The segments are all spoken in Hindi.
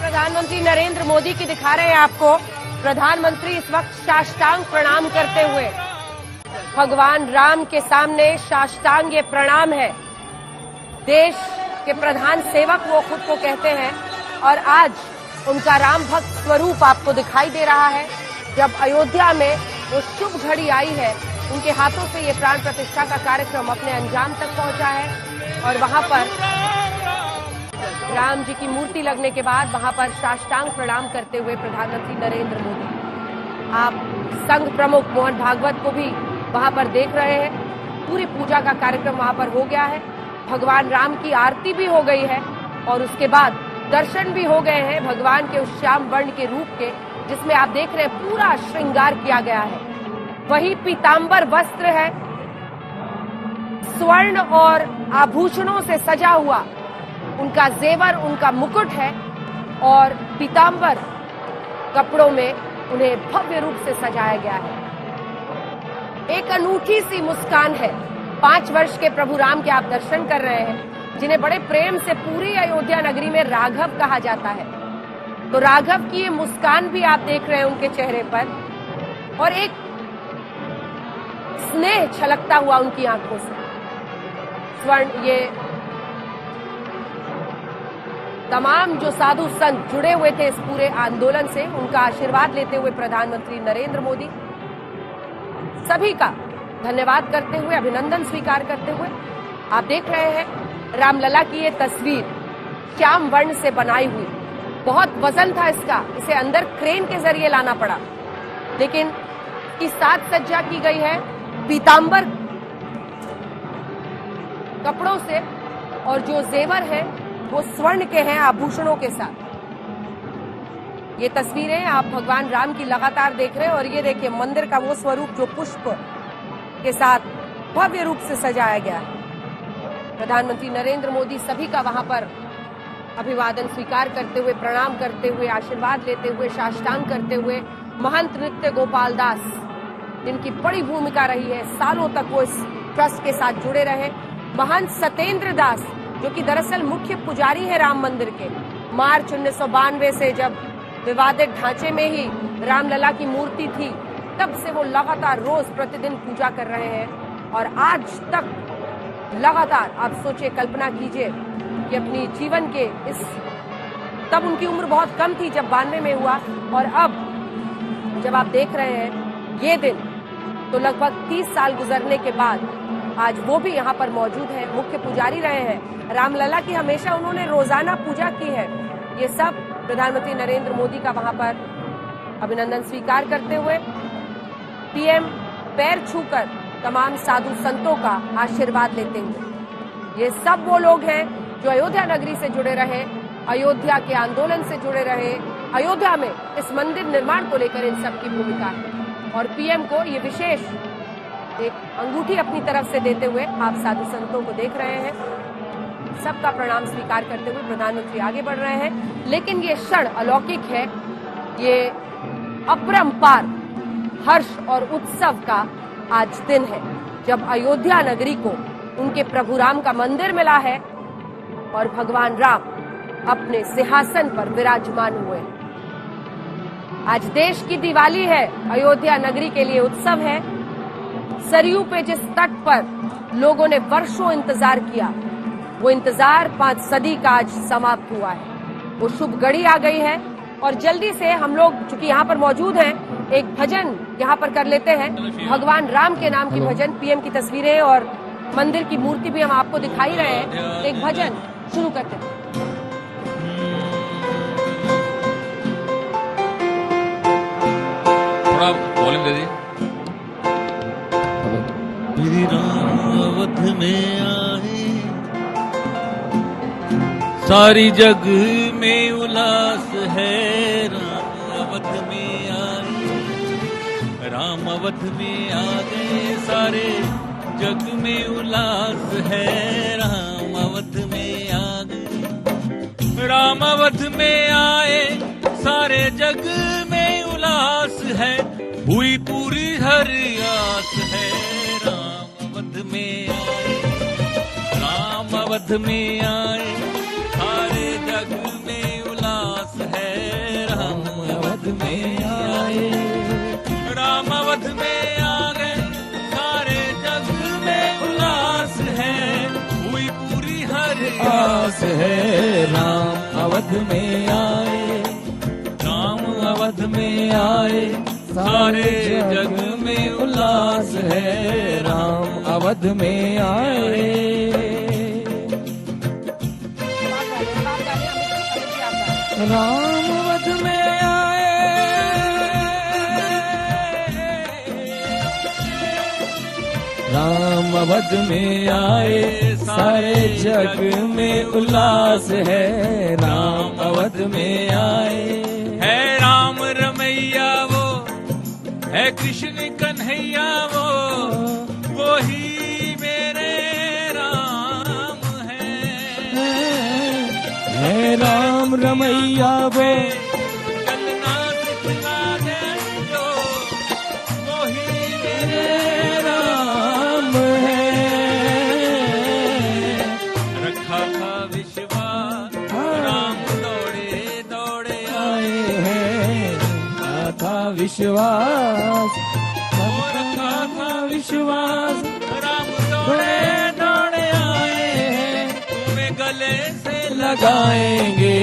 प्रधानमंत्री नरेंद्र मोदी की दिखा रहे हैं आपको। प्रधानमंत्री इस वक्त साष्टांग प्रणाम करते हुए भगवान राम के सामने साष्टांग ये प्रणाम है। देश के प्रधान सेवक वो खुद को कहते हैं और आज उनका राम भक्त स्वरूप आपको दिखाई दे रहा है। जब अयोध्या में वो शुभ घड़ी आई है, उनके हाथों से ये प्राण प्रतिष्ठा का कार्यक्रम अपने अंजाम तक पहुंचा है और वहां पर राम जी की मूर्ति लगने के बाद वहां पर साष्टांग प्रणाम करते हुए प्रधानमंत्री नरेंद्र मोदी, आप संघ प्रमुख मोहन भागवत को भी वहां पर देख रहे हैं। पूरी पूजा का कार्यक्रम वहां पर हो गया है। भगवान राम की आरती भी हो गई है और उसके बाद दर्शन भी हो गए हैं भगवान के उस श्याम वर्ण के रूप के, जिसमें आप देख रहे हैं पूरा श्रृंगार किया गया है। वही पीतांबर वस्त्र है, स्वर्ण और आभूषणों से सजा हुआ उनका जेवर, उनका मुकुट है और पीतांबर कपड़ों में उन्हें भव्य रूप से सजाया गया है। एक अनूठी सी मुस्कान है। 5 वर्ष के प्रभु राम के आप दर्शन कर रहे हैं, जिन्हें बड़े प्रेम से पूरी अयोध्या नगरी में राघव कहा जाता है। तो राघव की ये मुस्कान भी आप देख रहे हैं उनके चेहरे पर और एक स्नेह छलकता हुआ उनकी आंखों से। स्वर्ण ये तमाम जो साधु संत जुड़े हुए थे इस पूरे आंदोलन से, उनका आशीर्वाद लेते हुए प्रधानमंत्री नरेंद्र मोदी सभी का धन्यवाद करते हुए, अभिनंदन स्वीकार करते हुए आप देख रहे हैं रामलला की ये तस्वीर श्याम वर्ण से बनाई हुई। बहुत वजन था इसका, इसे अंदर क्रेन के जरिए लाना पड़ा, लेकिन इसकी साज सज्जा की गई है पीतांबर कपड़ों से और जो जेवर है वो स्वर्ण के हैं आभूषणों के साथ। ये तस्वीरें आप भगवान राम की लगातार देख रहे हैं और ये देखिए मंदिर का वो स्वरूप जो पुष्प के साथ भव्य रूप से सजाया गया है। प्रधानमंत्री नरेंद्र मोदी सभी का वहां पर अभिवादन स्वीकार करते हुए, प्रणाम करते हुए, आशीर्वाद लेते हुए, साष्टांग करते हुए, महंत नृत्य गोपाल दास जिनकी बड़ी भूमिका रही है, सालों तक वो इस ट्रस्ट के साथ जुड़े रहे, महंत सत्येंद्र दास जो कि दरअसल मुख्य पुजारी है राम मंदिर के। मार्च 1992 से जब विवादित ढांचे में ही रामलला की मूर्ति थी, तब से वो लगातार रोज प्रतिदिन पूजा कर रहे हैं और आज तक लगातार आप सोचिए, कल्पना कीजिए कि अपनी जीवन के इस, तब उनकी उम्र बहुत कम थी जब 92 में हुआ और अब जब आप देख रहे हैं ये दिन, तो लगभग 30 साल गुजरने के बाद आज वो भी यहाँ पर मौजूद है, मुख्य पुजारी रहे हैं। रामलला की हमेशा उन्होंने रोजाना पूजा की है। ये सब प्रधानमंत्री नरेंद्र मोदी का वहां पर अभिनंदन स्वीकार करते हुए पीएम पैर छूकर तमाम साधु संतों का आशीर्वाद लेते हुए, ये सब वो लोग हैं जो अयोध्या नगरी से जुड़े रहे, अयोध्या के आंदोलन से जुड़े रहे, अयोध्या में इस मंदिर निर्माण को लेकर इन सब की भूमिका है और पीएम को ये विशेष एक अंगूठी अपनी तरफ से देते हुए आप साधु संतों को देख रहे हैं। सबका प्रणाम स्वीकार करते हुए प्रधानमंत्री आगे बढ़ रहे हैं, लेकिन ये क्षण अलौकिक है, ये अपरंपार हर्ष और उत्सव का आज दिन है जब अयोध्या नगरी को उनके प्रभु राम का मंदिर मिला है और भगवान राम अपने सिंहासन पर विराजमान हुए। आज देश की दिवाली है, अयोध्या नगरी के लिए उत्सव है। सरयू पे जिस तट पर लोगों ने वर्षों इंतजार किया, वो इंतजार 5 सदी का आज समाप्त हुआ है। वो शुभ घड़ी आ गई है और जल्दी से हम लोग चूंकि यहाँ पर मौजूद हैं, एक भजन यहाँ पर कर लेते हैं, भगवान राम के नाम की भजन। पीएम की तस्वीरें और मंदिर की मूर्ति भी हम आपको दिखाई रहे हैं। एक भजन शुरू करते हैं। थोड़ा वॉल्यूम दे दीजिए। श्री राम अवध में आए, सारी जग में उल्लास है। राम अवध में आए, राम अवध में आ गए, सारे जग में उल्लास है। राम अवध में आ गए, राम अवध में आए, सारे जग में उल्लास है। हुई पूरी हरियास है। राम अवध में आए, सारे जग में उल्लास है। राम अवध में आए, राम अवध में आ गए, सारे जग में उल्लास है, हुई पूरी हर आस है। राम अवध में आए, राम अवध में आए, सारे जग में उल्लास है। राम अवध में आए, राम अवध में आए, राम अवध में आए, सारे जग में उल्लास है। राम अवध में आए, है राम रमैया वो, है कृष्ण कन्हैया वो ही मेरे राम है राम रमैया वो, चलना सिखला दे जो, वो ही मेरे राम है। रखा था विश्वास, राम दौड़े दौड़े आए हैं, रखा था विश्वास, रखा था विश्वास, राम दौड़े दौड़े आए हैं, तुम्हें गले से लगाएंगे।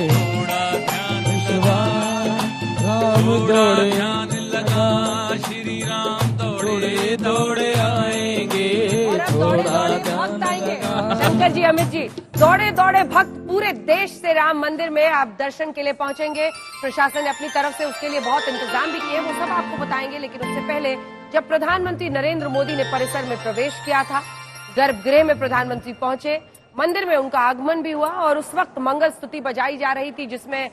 थोड़ा ध्यान विश्वास, राम दौड़े ध्यान लगा, श्री राम दौड़े दौड़े आएंगे, थोड़ा ध्यान लगा। शंकर जी, अमित जी, दौड़े दौड़े भक्त पूरे देश से राम मंदिर में आप दर्शन के लिए पहुंचेंगे। प्रशासन ने अपनी तरफ से उसके लिए बहुत इंतजाम भी किए, वो सब आपको बताएंगे। लेकिन उससे पहले जब प्रधानमंत्री नरेंद्र मोदी ने परिसर में प्रवेश किया था, गर्भगृह में प्रधानमंत्री पहुंचे, मंदिर में उनका आगमन भी हुआ और उस वक्त मंगल स्तुति बजाई जा रही थी, जिसमें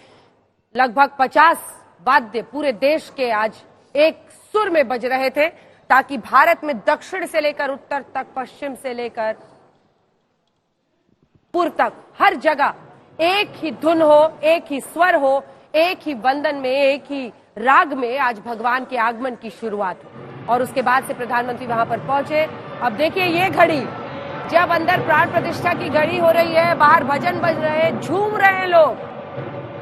लगभग 50 वाद्य पूरे देश के आज एक सुर में बज रहे थे, ताकि भारत में दक्षिण से लेकर उत्तर तक, पश्चिम से लेकर पूर्व तक हर जगह एक ही धुन हो, एक ही स्वर हो, एक ही वंदन में, एक ही राग में आज भगवान के आगमन की शुरुआत हो। और उसके बाद से प्रधानमंत्री वहां पर पहुंचे। अब देखिए ये घड़ी, जब अंदर प्राण प्रतिष्ठा की घड़ी हो रही है, बाहर भजन बज रहे हैं, झूम रहे हैं लोग,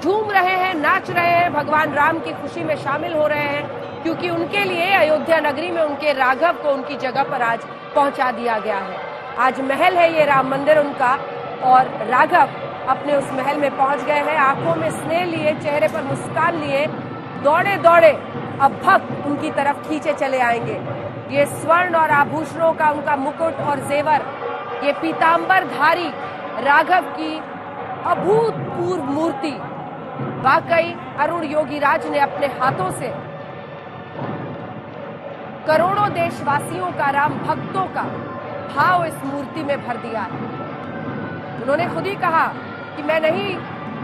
झूम रहे हैं, नाच रहे हैं, भगवान राम की खुशी में शामिल हो रहे हैं, क्योंकि उनके लिए अयोध्या नगरी में उनके राघव को उनकी जगह पर आज पहुंचा दिया गया है। आज महल है ये राम मंदिर उनका, और राघव अपने उस महल में पहुंच गए हैं, आंखों में स्नेह लिए, चेहरे पर मुस्कान लिए, दौड़े दौड़े अब भक्त उनकी तरफ खींचे चले आएंगे। ये स्वर्ण और आभूषणों का उनका मुकुट और जेवर, ये पीतांबर धारी राघव की अभूतपूर्व मूर्ति, वाकई अरुण योगीराज ने अपने हाथों से करोड़ों देशवासियों का, राम भक्तों का भाव इस मूर्ति में भर दिया है। उन्होंने खुद ही कहा कि मैं नहीं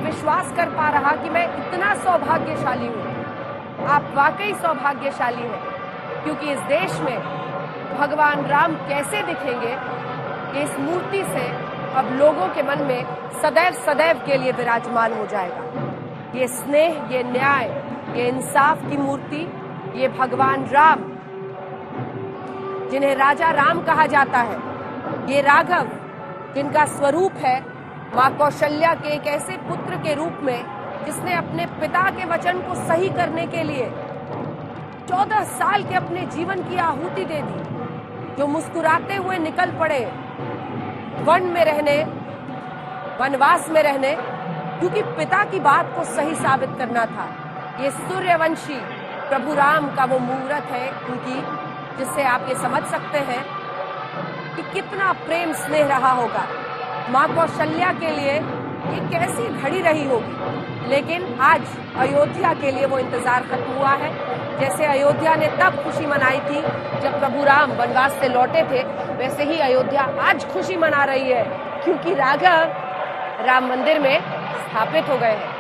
विश्वास कर पा रहा कि मैं इतना सौभाग्यशाली हूं। आप वाकई सौभाग्यशाली हैं, क्योंकि इस देश में भगवान राम कैसे दिखेंगे, इस मूर्ति से अब लोगों के मन में सदैव सदैव के लिए विराजमान हो जाएगा। ये स्नेह, ये न्याय, ये इंसाफ की मूर्ति, ये भगवान राम, जिन्हें राजा राम कहा जाता है, ये राघव, जिनका स्वरूप है मां कौशल्या के एक ऐसे पुत्र के रूप में, जिसने अपने पिता के वचन को सही करने के लिए 14 साल के अपने जीवन की आहुति दे दी, जो मुस्कुराते हुए निकल पड़े वन में रहने, वनवास में रहने, क्योंकि पिता की बात को सही साबित करना था। ये सूर्यवंशी प्रभु राम का वो मूर्त है उनकी, जिससे आप ये समझ सकते हैं कि कितना प्रेम स्नेह रहा होगा। मां कौशल्या के लिए ये कैसी घड़ी रही होगी। लेकिन आज अयोध्या के लिए वो इंतजार खत्म हुआ है। जैसे अयोध्या ने तब खुशी मनाई थी जब प्रभु राम वनवास से लौटे थे, वैसे ही अयोध्या आज खुशी मना रही है, क्योंकि राघव राम मंदिर में स्थापित हो गए हैं।